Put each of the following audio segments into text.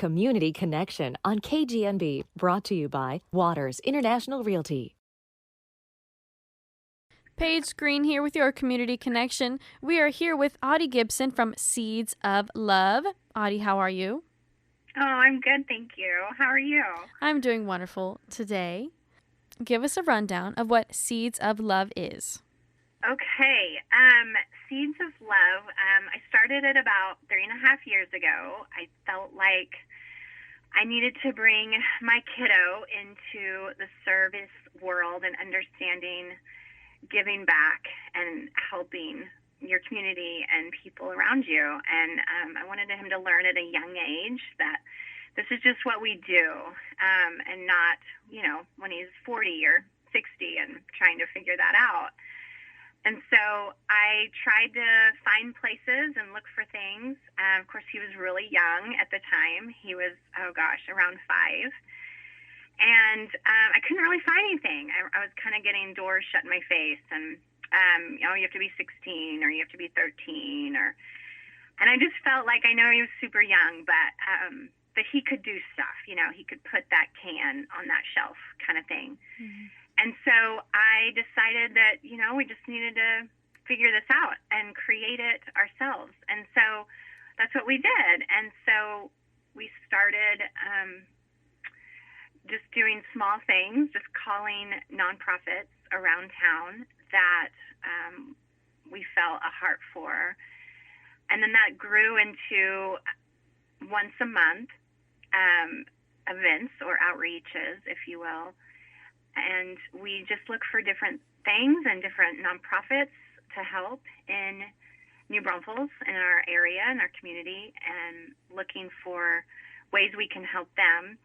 Community Connection on KGNB, brought to you by Waters International Realty. Paige Green here with your Community Connection. We are here with Audrea Gibson from Seeds of Love. Audie, how are you? Oh, I'm good, thank you. How are you? I'm doing wonderful today. Give us a rundown of what Seeds of Love is. Okay, Seeds of Love, I started it about 3.5 years ago. I felt like I needed to bring my kiddo into the service world and understanding giving back and helping your community and people around you. And I wanted him to learn at a young age that this is just what we do, and not, when he's 40 or 60 and trying to figure that out. And so I tried to find places and look for things. Of course, he was really young at the time. He was, around 5. And I couldn't really find anything. I was kind of getting doors shut in my face. And, you have to be 16 or you have to be 13. And I just felt like, I know he was super young, but he could do stuff. He could put that can on that shelf kind of thing. Mm-hmm. And so I decided that, we just needed to figure this out and create it ourselves. And so that's what we did. And so we started just doing small things, just calling nonprofits around town that we felt a heart for. And then that grew into once a month events or outreaches, if you will. And we just look for different things and different nonprofits to help in New Braunfels, in our area, in our community, and looking for ways we can help them.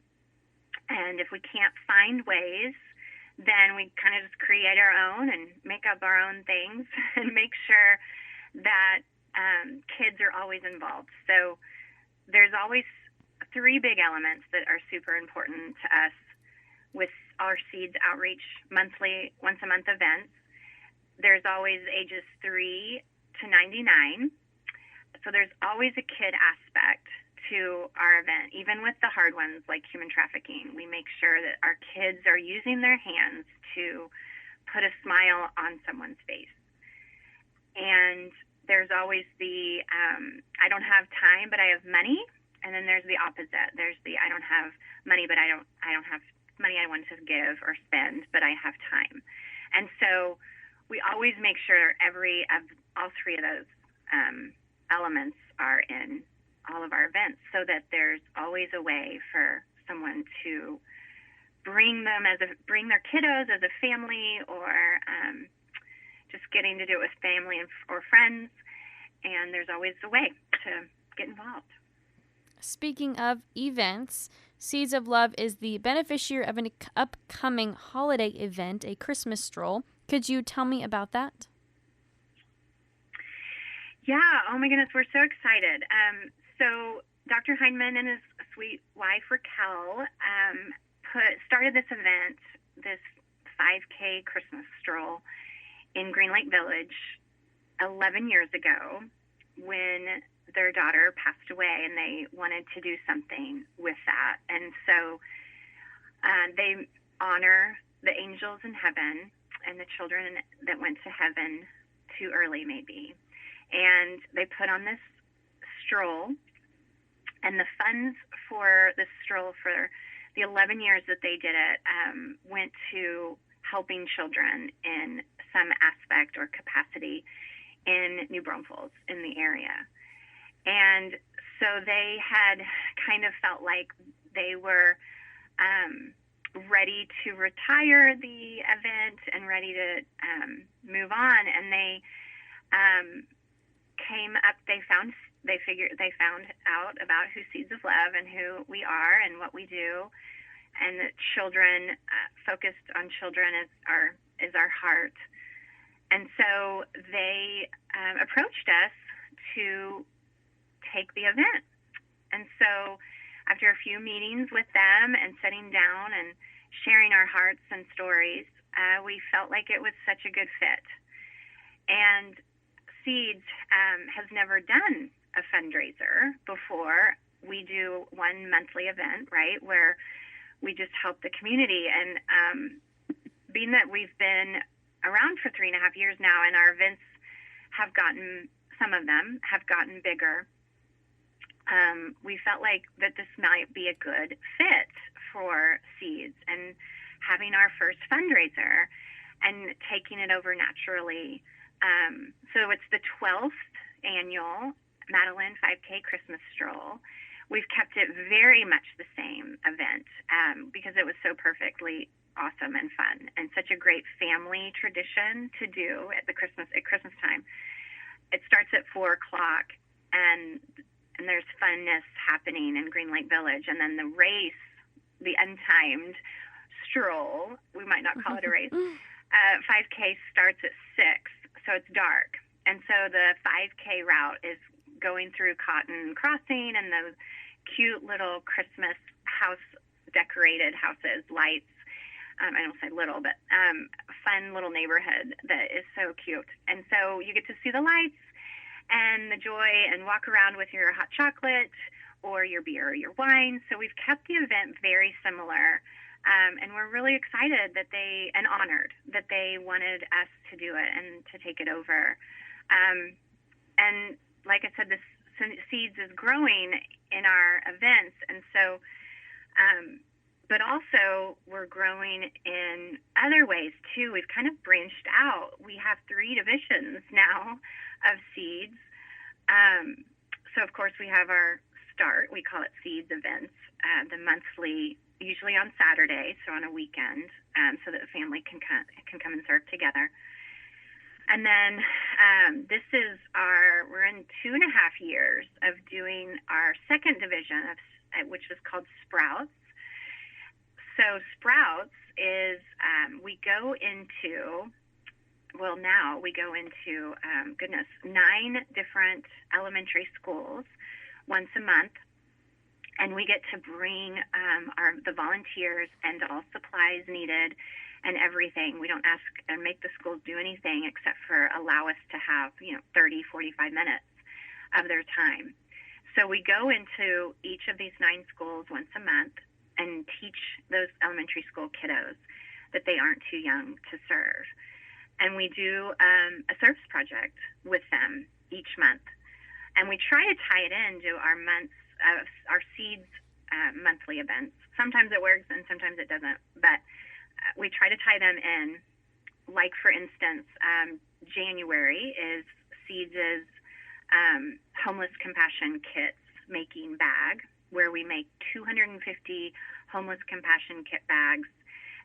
And if we can't find ways, then we kind of just create our own and make up our own things and make sure that kids are always involved. So there's always 3 big elements that are super important to us with our Seeds Outreach monthly, once-a-month events. There's always ages 3 to 99. So there's always a kid aspect to our event, even with the hard ones like human trafficking. We make sure that our kids are using their hands to put a smile on someone's face. And there's always the I don't have time, but I have money. And then there's the opposite. There's the I don't have money, but I don't have money I want to give or spend, but I have time. And so we always make sure all 3 of those elements are in all of our events, so that there's always a way for someone to bring their kiddos as a family, or just getting to do it with family or friends. And there's always a way to get involved. Speaking of events, Seeds of Love is the beneficiary of an upcoming holiday event, a Christmas stroll. Could you tell me about that? Yeah, oh my goodness, we're so excited. So Dr. Heineman and his sweet wife, Raquel, started this event, this 5K Christmas stroll in Green Lake Village 11 years ago, when their daughter passed away, and they wanted to do something with that. And so they honor the angels in heaven and the children that went to heaven too early, maybe. And they put on this stroll, and the funds for this stroll for the 11 years that they did it went to helping children in some aspect or capacity in New Braunfels, in the area. And so they had kind of felt like they were ready to retire the event and ready to move on. And they came up, they found out about who Seeds of Love and who we are and what we do, and that children, focused on children is our heart. And so they approached us to take the event. And so after a few meetings with them and sitting down and sharing our hearts and stories, we felt like it was such a good fit. And Seeds has never done a fundraiser before, we do one monthly event, right, where we just help the community. And being that we've been around for 3.5 years now, and our events have gotten, some of them have gotten bigger, we felt like that this might be a good fit for Seeds and having our first fundraiser and taking it over naturally. So it's the 12th annual Madeline 5K Christmas Stroll. We've kept it very much the same event because it was so perfectly awesome and fun, and such a great family tradition to do at Christmas time. It starts at 4:00, and there's funness happening in Green Lake Village, and then the race, the untimed stroll, we might not call it a race, 5K starts at 6, so it's dark, and so the 5K route is going through Cotton Crossing and those cute little Christmas decorated houses, lights. I don't say little, but fun little neighborhood that is so cute. And so you get to see the lights and the joy and walk around with your hot chocolate or your beer or your wine. So we've kept the event very similar. And we're really excited and honored that they wanted us to do it and to take it over. And like I said, this Seeds is growing in our events. And so, but also we're growing in other ways too. We've kind of branched out. We have 3 divisions now of Seeds. So of course we have our start, we call it Seeds events, the monthly, usually on Saturday, so on a weekend, so that the family can come and serve together. And then we're in 2.5 years of doing our second division, which was called Sprouts. So Sprouts is, we go into 9 different elementary schools once a month. And we get to bring the volunteers and all supplies needed and everything. We don't ask and make the schools do anything except for allow us to have 30, 45 minutes of their time. So we go into each of these 9 schools once a month and teach those elementary school kiddos that they aren't too young to serve. And we do a service project with them each month. And we try to tie it into our Seeds monthly events. Sometimes it works and sometimes it doesn't, but we try to tie them in. Like, for instance, January is Seeds' homeless compassion kits making bag, where we make 250 homeless compassion kit bags,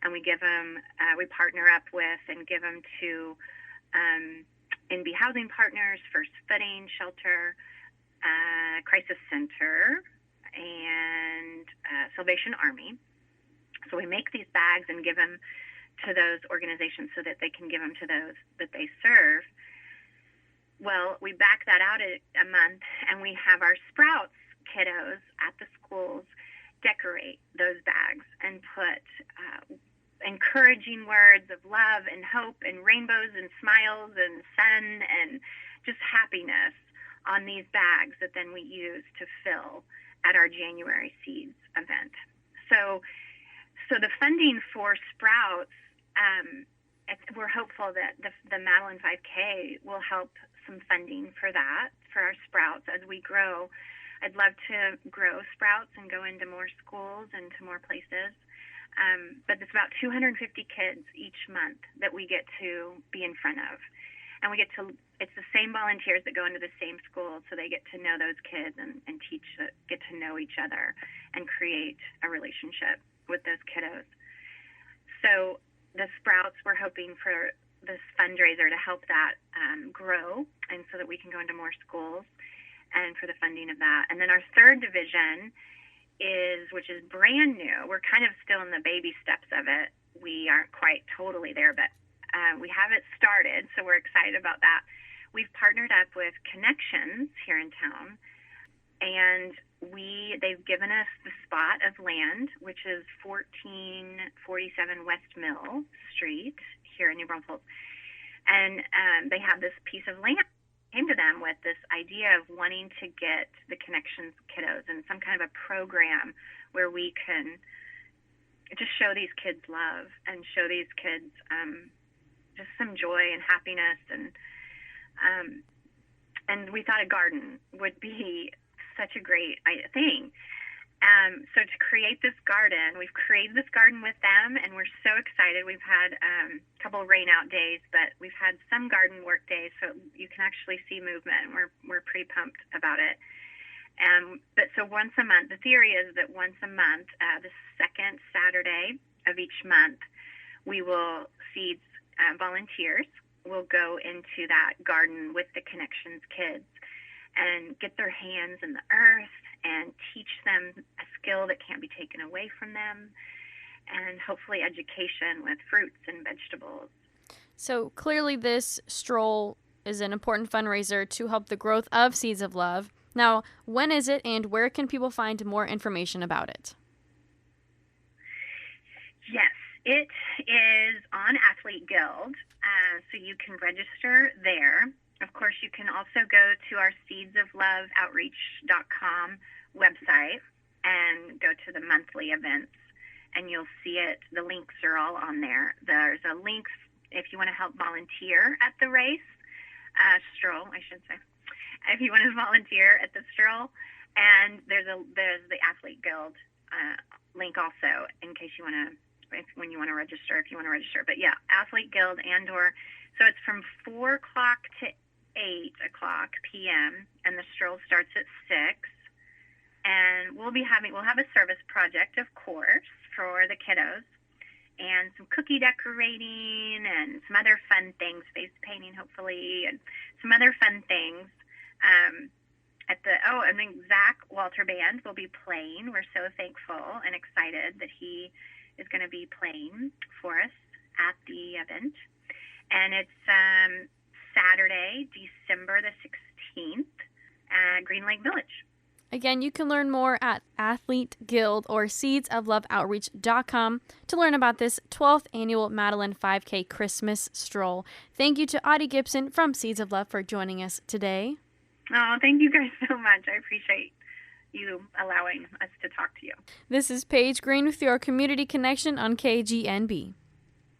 and we give them, we partner up with and give them to NB Housing Partners, First Footing Shelter, Crisis Center, and Salvation Army. So we make these bags and give them to those organizations so that they can give them to those that they serve. Well, we back that out a month, and we have our Sprouts kiddos at the schools decorate those bags and put encouraging words of love and hope and rainbows and smiles and sun and just happiness on these bags that then we use to fill at our January Seeds event. So the funding for Sprouts, we're hopeful that the Madeline 5K will help some funding for that, for our Sprouts as we grow. I'd love to grow Sprouts and go into more schools and to more places. But it's about 250 kids each month that we get to be in front of. And it's the same volunteers that go into the same school, so they get to know those kids and get to know each other and create a relationship with those kiddos. So the Sprouts, we're hoping for this fundraiser to help that grow, and so that we can go into more schools, and for the funding of that. And then our third division which is brand new. We're kind of still in the baby steps of it. We aren't quite totally there, but we have it started, so we're excited about that. We've partnered up with Connections here in town, and they've given us the spot of land, which is 1447 West Mill Street here in New Braunfels. And they have this piece of land came to them with this idea of wanting to get the Connections kiddos in some kind of a program where we can just show these kids love and show these kids just some joy and happiness, and we thought a garden would be such a great thing. So to create this garden, we've created this garden with them, and we're so excited. We've had a couple of rain out days, but we've had some garden work days, so you can actually see movement. We're pretty pumped about it. But so once a month, the theory is that once a month, the second Saturday of each month, we will seeds volunteers will go into that garden with the Connections kids and get their hands in the earth and teach them a skill that can't be taken away from them, and hopefully education with fruits and vegetables. So clearly this stroll is an important fundraiser to help the growth of Seeds of Love. Now, when is it, and where can people find more information about it? Yes, it is on Athlete Guild, so you can register there. Of course, you can also go to our seedsofloveoutreach.com website and go to the monthly events, and you'll see it. The links are all on there. There's a link if you want to help volunteer at the race, stroll, I should say. If you want to volunteer at the stroll, and there's the Athlete Guild link also in case you want to, when you want to register, if you want to register. But yeah, Athlete Guild so it's from 4 o'clock to 8 o'clock p.m. and the stroll starts at 6. And we'll have a service project, of course, for the kiddos, and some cookie decorating and some other fun things, face painting hopefully, and some other fun things. And then Zach Walter Band will be playing. We're so thankful and excited that he is going to be playing for us at the event. And it's Saturday, December the 16th at Green Lake Village. Again, you can learn more at Athlete Guild or seedsofloveoutreach.com to learn about this 12th annual Madeline 5K Christmas Stroll. Thank you to Audrea Gibson from Seeds of Love for joining us today. Oh, thank you guys so much. I appreciate you allowing us to talk to you. This is Paige Green with your Community Connection on KGNB.